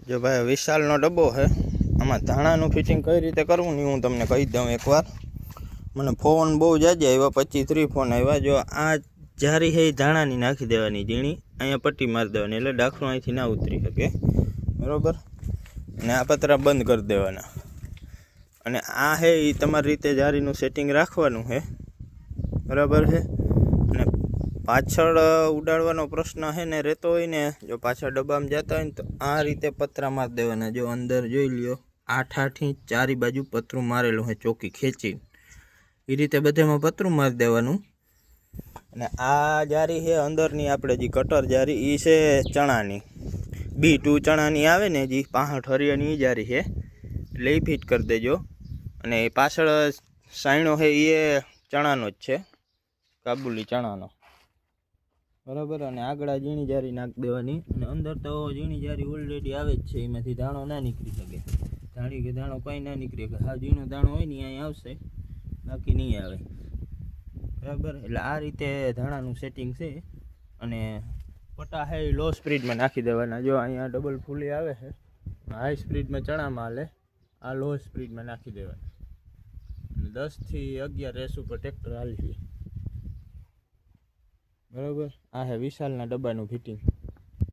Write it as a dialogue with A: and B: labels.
A: जो भाई विशालનો डब्बो है आम धाणाનું फिटिंग कई रीते करवू नहीं हूँ तमने कही दूँ एक बार। मैंने फोन बहुत जाजे आया 25-30 फोन आया। जो आ जारी है धाणानी नाखी देवानी झीणी अँ पट्टी मारी देवानी एटले डाखलो अहींथी ना उतरी सके बराबर। ने आ पतरा बंद कर देवाना अने आ है ई तमारी रीते जारीનું सेटिंग राखवानुं है बराबर है। ने पाछळ उडाड़वानो प्रश्न है ने रहतो होय ने जो पाछा डब्बामां जता होय तो आ रीते पतरा मार देवाना। जो अंदर जोई ल्यो 8 इंच चारी बाजू पतरू मारेलुं है चौकी खेंची ए रीते बधेमां पतरू मार देवानुं। अने आ जारी है अंदरनी आपणे जे कटर जारी ई छे चणानी B2 चणानी आवे ने जी 65 हरियानी जारी है એટલે ઈ फिट कर देजो। अने पाछळ साइणो है ये चणानो ज छे काबुली चणानो बराबर। अने आगळा झीणी जारी नाख देवानी अने अंदर तो झीणी जारी ऑलरेडी आवे ज छे एमांथी दाणो ना निकળી सके। धाणी के दाणो कई ना निकळे के हा झीणो दाणो होय ने અહીં आवशे बाकी नहीं आवे बराबर। એટલે આ રીતે ધાણાનું સેટિંગ છે। અને પટા है लो स्पीड में नाखी देवाना। जो अहींया डबल फूली आवे है हाई स्पीड में चणा में हाले आ लो स्पीड में नाखी देवाना। 10 થી 11 रेस पर ट्रेक्टर हाली बराबर। आ है विशालना डब्बाનું फिटिंग।